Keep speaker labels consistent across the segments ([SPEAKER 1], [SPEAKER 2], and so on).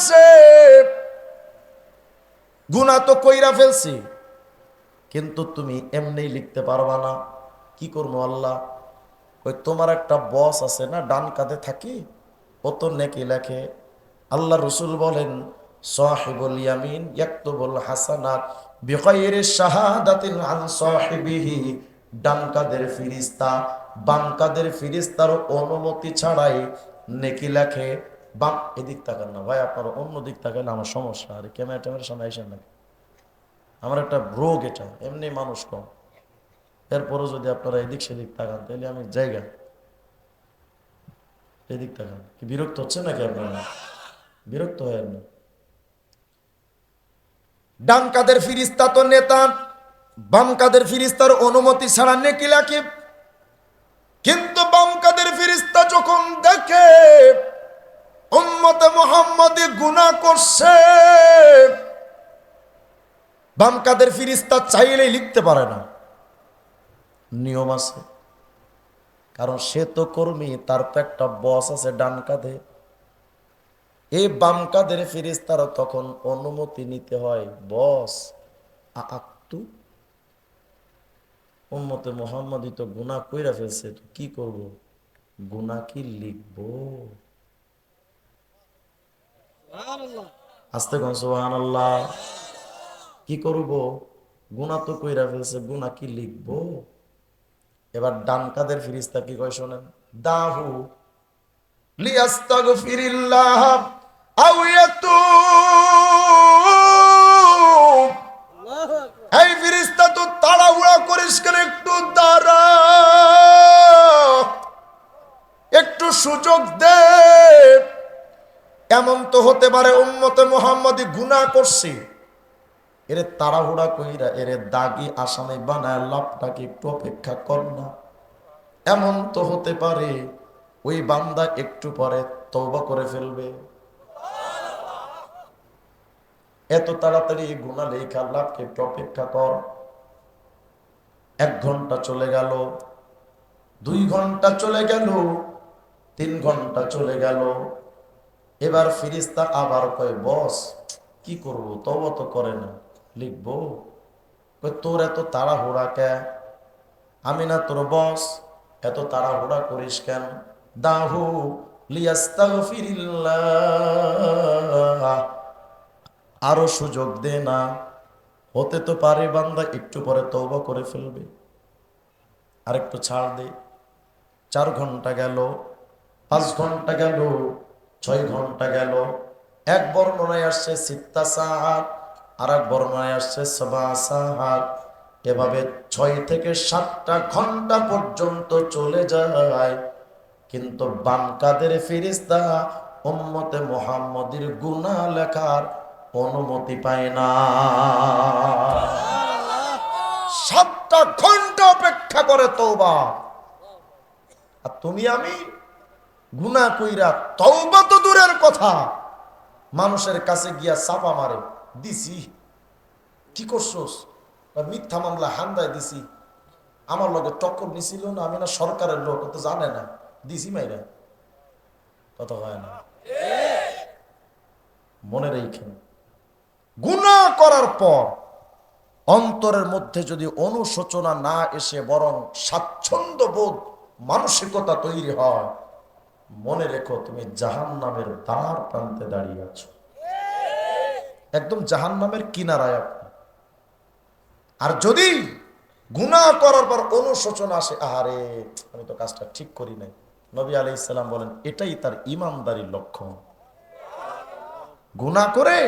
[SPEAKER 1] বলতেছে গুনাহ তো কইরা ফেলছি, কিন্তু তুমি এমনি লিখতে পারবা না। কি করবো আল্লাহ? ওই তোমার একটা বস আছে না, ডান কাঁধে থাকি, ও তো নেকি লেখে। আল্লাহ রসুল বলেন সাহিবুল ইয়ামিন ইয়াকতুবুল হাসানাত বিগাইরি শাহাদাতিন আন সাহিবিহি। ডান কাঁধের ফেরেশতা বাম কাঁধের ফেরেশতার অনুমতি ছাড়াই নেকি লেখে। বাম এদিক তাকান না ভাই, আপনার অন্য দিক তাকালে আমার সমস্যা। আর ক্যামেরা ট্যামেরার সামনে আইসেন না, আমার একটা রোগ এটা, এমনি মানুষ কম। এরপরও যদি আপনারা এদিক সেদিক তাকান তাহলে আমি জায়গা এদিক তাকান। কি বিরক্ত হচ্ছে নাকি আপনারা? বিরক্ত হয় না? ডান কাদের ফিরিস্তা তো নেতা, বাম কাদের ফিরিস্তার অনুমতি ছাড়া নেকি লেখে। কিন্তু বাম কাদের ফিরিস্তা যখন দেখে উম্মতে মুহাম্মদী গুনাহ করছে, বাম কাদের ফিরিস্তা চাইলেই লিখতে পারে না, নিয়ম আছে। কারণ সে তো কর্মী, তার তো একটা বস আছে ডান কাঁধে। এই বাম কাঁধের ফেরেশতারা তখন অনুমতি নিতে হয়, বস আক্তু উম্মতে মুহাম্মাদি তো গুনাহ কইরা ফেলছে, তো কি করব? গুনাহ কি লিখবো? আস্তে কোন সুবহানাল্লাহ। কি করব? গুনাহ তো কইরা ফেলছে, গুনাহ কি লিখবো? এবার ডান কাঁধের ফেরেশতা কি কয় শোনেন, দাহু লিয়াস্তাগফিরিল্লাহ আও ইয়াতুব। এই ফেরেশতা তো তাড়াহুড়া করিস কেন, একটু দাঁড়া, একটু সুযোগ দে। এমন তো হতে পারে উম্মতে মুহাম্মাদি গুনাহ করছে, এরে তাড়াহুড়া কইরা এরে দাগি আসামি বানায় লাভটাকে একটু অপেক্ষা কর না। এমন তো হতে পারে ওই বান্দা একটু পরে তওবা করে ফেলবে। এত তাড়াতাড়ি গুনাহ লেখা লাভকে একটু অপেক্ষা কর। 1 ঘন্টা চলে গেল, 2 ঘন্টা চলে গেল, 3 ঘন্টা চলে গেল। এবার ফেরেশতা আবার কয়, বস কি করব, তওবা তো করে না, লিখবো? কয় তোর এত তাড়াহুড়া কে? আমি না তোর বস, এত তাড়াহুড়া করিস কেন? দাহু লিয়াস্তাগফিরিল্লাহ, আরো সুযোগ দে না। হতে তো পারে বান্দা একটু পরে তওবা করে ফেলবে, আর একটু ছাড় দে। 4 ঘন্টা গেল, 5 ঘন্টা গেল, 6 ঘন্টা গেল। এক বর্ণনায় আসছে সিত্তা সাআত, আর এক বর্ণনায় আসছে সাবা সাআত। এভাবে 6 থেকে 7টা ঘন্টা পর্যন্ত চলে যায়, কিন্তু বাম কাদের ফেরেশতা উম্মতে মুহাম্মাদির গুনাহ লেখার অনুমতি পায় না। 7টা ঘন্টা অপেক্ষা করে তওবা। আর তুমি আমি গুনাহ কইরা তওবা তো দূরের কথা, মানুষের কাছে গিয়া চাপা মারে, দিছি কি করছস, মিথ্যা মামলা হান্দায় দিছি, আমার লগে টক্কর নিছিল না, আমি না সরকারের লোক, তো জানে না, দিছি মাইরা। কথা হয় না? মনে রেখেন, গুনাহ করার পর অন্তরের মধ্যে যদি অনুশোচনা না এসে বরং স্বাচ্ছন্দ্য বোধ মানসিকতা তৈরি হয়, মনে রেখো তুমি জাহান্নামের দ্বার প্রান্তে দাঁড়িয়ে আছো, একদম জাহান্নামের কিনারায় আপনি। আর যদি গুনাহ করার পর অনুশোচনা আসে, আহারে আমি তো কাজটা ঠিক করি নাই, নবী আলাইহিস সালাম বলেন এটাই তার ঈমানদারির লক্ষণ। গুনাহ করে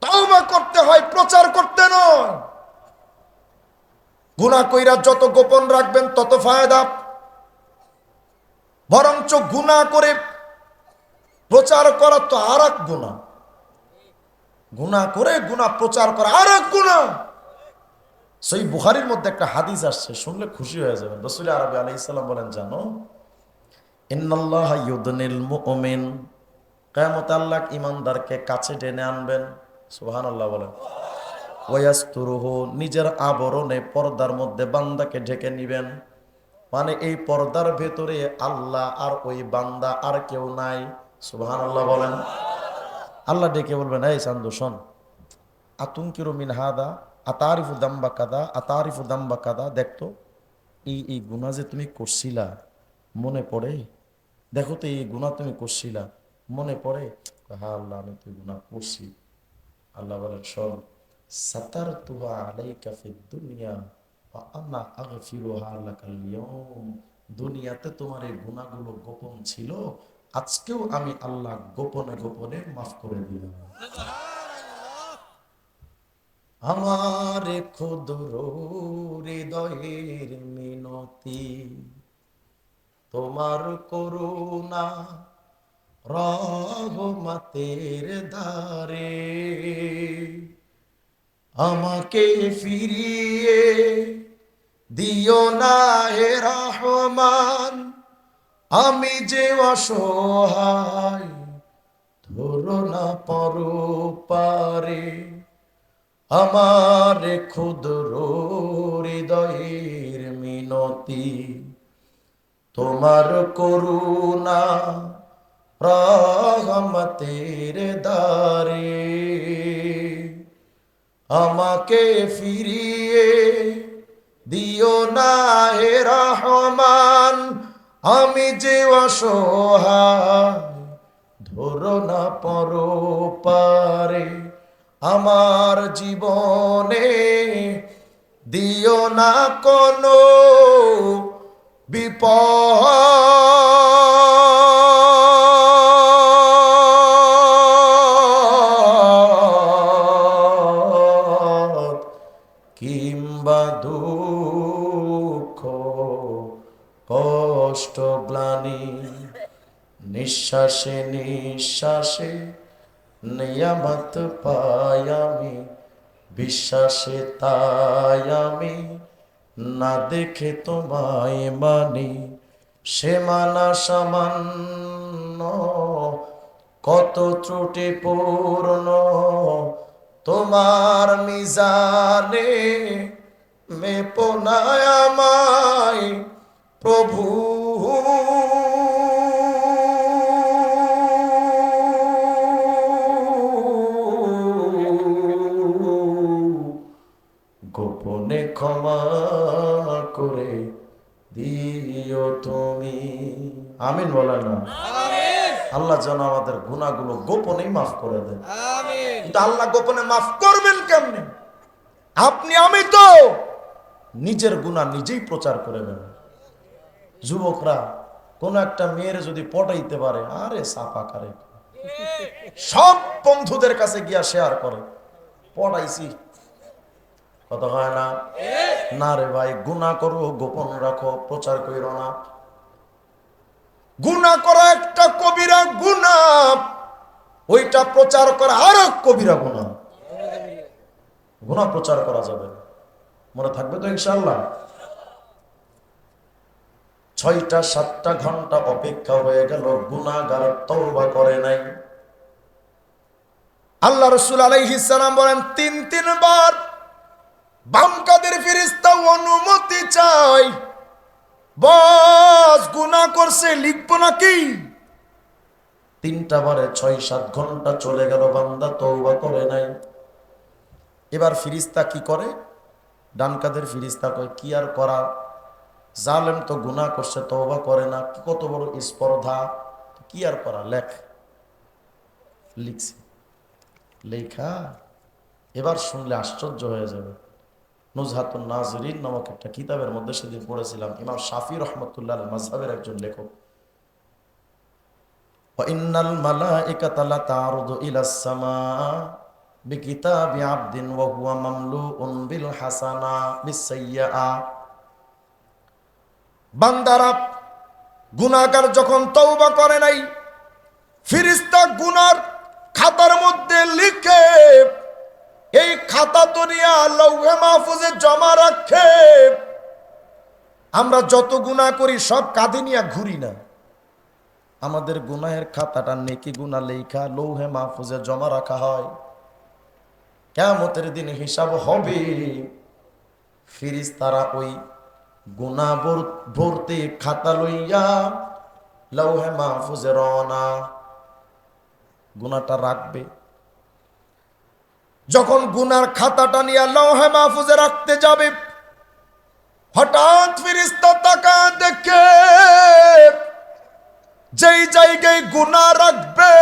[SPEAKER 1] তওবা করতে হয়, প্রচার করতে নয়। গুনাহ কইরা যত গোপন রাখবেন তত ফায়দা, বরঞ্চ গুনাহ করে প্রচার করা তো আর এক গুনাহ। গুনাহ করে গুনাহ প্রচার করা আর এক গুনাহ। সেই বুখারীর মধ্যে একটা হাদিস আসছে, শুনলে খুশি হয়ে যাবেন। রাসূল আরবি আলাইহিস সালাম বলেন, জানো ইন্নাল্লাহা ইউদনিল মুমিন, কিয়ামতে আল্লাহ ঈমানদারকে কাছে টেনে আনবেন। সুবহানাল্লাহ বলেন। ওয়ায়াসতুরুহু, নিজের আবরণে পর্দার মধ্যে বান্দাকে ঢেকে নিবেন। মানে এই পর্দার ভেতরে আল্লাহ আর ওই বান্দা আর কেউ নাই। সুবহানাল্লাহ বলেন। আল্লাহ ডেকে বলবেন, এই চান্দু শোন, আতুনকিরু মিন হাদা আতারিফু দাম্বা কাদা আতারিফু দাম্বা কাদা, দেখতো এই গুনাহ যে তুমি করছিলা মনে পড়ে? দেখো তো এই গুনাহ তুমি করছিলা মনে পড়ে? হ্যাঁ আল্লাহ, আমি তো গুনাহ করছি। আল্লাহ বলেন, শোন, সাতারতুহা আলাইকা ফিদ দুনিয়া ওয়া আনা আগফিরুহা লাকাল ইয়াউম। দুনিয়াতে তোমার এই গুনাহগুলো গোপন ছিল, আজকেও আমি আল্লাহ গোপনে গোপনে মাফ করে দিলাম। আমার ক্ষুদ্র হৃদয়ের মিনতি, তোমার করুণা রহমতের ধারে আমাকে ফিরিয়ে দিও না হে রহমান, আমি যে অসহায় ধরো না পরপারে। আমার ক্ষুদ্র হৃদয়ের মিনতি, তোমার করুণা রহমতের দ্বারে আমাকে ফিরিয়ে দিও না হে রহমান, আমি যে অসহায় ধরো না পরপারে। আমার জীবনে দিও না কোনো বিপদ কিংবা দুঃখ কষ্ট গ্লানি, নিঃশ্বাসে নিঃশ্বাসে নিয়ামত পাই আমি, বিশ্বাসে তাই আমি না দেখে তোমায় মানি। সে মানা সামান্য, কত ত্রুটি পূর্ণ তোমার মিজানে, মেপো না আমায় প্রভু। গোপনে ক্ষমা করে দিও তুমি। আমিন বলেন না? আল্লাহ যেন আমাদের গুনাহগুলো গোপনেই মাফ করে দেন। কিন্তু আল্লাহ গোপনে মাফ করবেন কেমনে? আপনি আমি তো নিজের গুনাহ নিজেই প্রচার করে দেন। যুবকরা কোন একটা মেয়ের যদি পটাইতে পারে, আরে সাফা কারে, সব বন্ধুদের কাছে গিয়া শেয়ার করে, পটাইছি। কথা হয় না? না রে ভাই, গুনাহ করো গোপন রাখো, প্রচার কইরো না। গুনাহ করা একটা কবিরা গুনাহ, ওইটা প্রচার করা আরো কবিরা গুনাহ। গুনাহ প্রচার করা যাবে, মনে থাকবে তো ইনশাআল্লাহ? 6টা 7টা ঘন্টা অপেক্ষা হয়ে গেল, গুনাহগার তওবা করে নাই। আল্লাহ রাসূল আলাইহিস সালাম বলেন, 3 বার বাম কাদের ফেরেশতা অনুমতি চাই, বস গুনাহ করছে, লিখবো নাকি? 3টা বারে 6-7 ঘন্টা চলে গেল, বান্দা তওবা করে নাই। এবার ফেরেশতা কি করে? ডান কাদের ফেরেশতা কয়, কি আর করা, জালেম তো গুনাহ করছে, তওবা করে না, কত বড় স্পর্ধা, কি আর করা, লেখ। লিখছে, লেখা এবার শুনলে আশ্চর্য হয়ে যাবে। নুজহাতুন নাজরিন নামক একটা কিতাবের মধ্যে সেদিন পড়েছিলাম, ইমাম শাফি রহমতুল্লাহ আলাইহি মাযহাবের একজন লেখক, ওয়া ইন্নাল মালাইকাতা লা তা'রুদু ইলাস সামা বিকিতাবি আবদিন ওয়া হুয়া মামলুউন বিল হাসানা বিস সাইয়্যা। বান্দারা গুনাহগার যখন তওবা করে নাই, ফেরেশতা গুনার খাতার মধ্যে লিখে, এই খাতা তো নিয়ে লৌহে মাহফুজে জমা রাখে। আমরা যত গুনাহ করি সব কাঁধে নিয়ে ঘুরি না, আমাদের গুনাহের খাতাটা নেকি গুনাহ লেখা লৌহে মাহফুজে জমা রাখা হয়। কিয়ামতের দিন হিসাব হবে, ফেরেশতারা ওই গুনাহ ভর্তি খাতা লইয়া লৌহে মাহফুজে রওনা। গুনাহটা রাখবে। যখন গুনার খাতাটা নিয়ে লৌহে মাহফুজে রাখতে যাবে, হঠাৎ ফেরেশতা তাকায় দেখে যেই জায়গায় গুনাহ রাখবে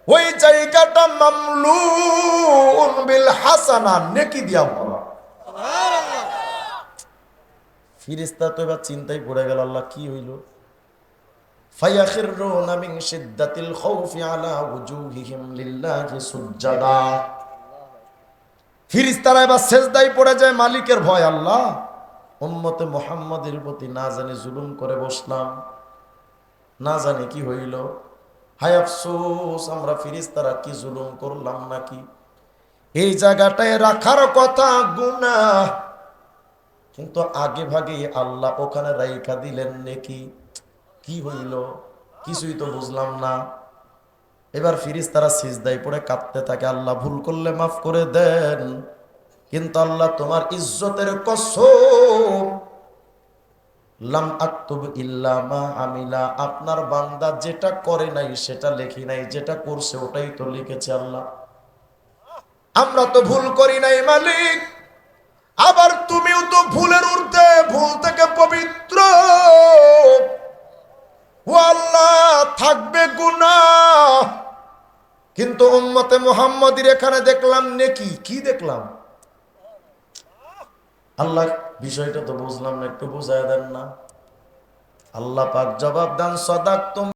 [SPEAKER 1] ওই জায়গাটা মামলুউন বিল হাসানা, নেকি দিয়া ভরা। ফেরেশতা তো এবার চিন্তায় পড়ে গেল, আল্লাহ কি হইল? ফায়াখিরুনা মিন শিদ্দাতিল খাউফি আলা ওয়ুজুহিহিম লিল্লাহি সুজদা। ফেরেশতারা এবার সিজদায় পড়ে যায় মালিকের ভয়, আল্লাহ উম্মতে মুহাম্মাদের প্রতি না জানি জুলুম করে বসলাম, না জানি কি হইল। হায় আফসোস, আমরা ফেরেশতারা কি জুলুম করলাম নাকি? এই জায়গাটায় রাখার কথা গুনাহ, কিন্তু আগে ভাগে আল্লাহ ওখানে রাইখা দিলেন নাকি? কি হইল কিছুই তো বুঝলাম না। এবার ফেরেশতারা সিজদায় পড়ে কাঁদতে থাকে, আল্লাহ ভুল করলে মাফ করে দেন, কিন্তু আল্লাহ তোমার ইজ্জতের কসম, লাম আক্তুব ইল্লা মা আমিলা, আপনার বান্দা যেটা করে নাই সেটা লেখি নাই, যেটা করছে ওটাই তো লিখেছে আল্লাহ। আমরা তো ভুল করি নাই মালিক, আবার তুমিও তো ভুলের ঊর্ধ্বে, ভুল থেকে পবিত্র। ও আল্লাহ, থাকবে গুনাহ, কিন্তু উম্মতে মুহাম্মাদির এখানে দেখলাম নেকি। কি দেখলাম আল্লাহ? বিষয়টা তো বুঝলাম না, একটু বুঝায় দেন না। আল্লাহ পাক জবাব দেন, সাদাকতুম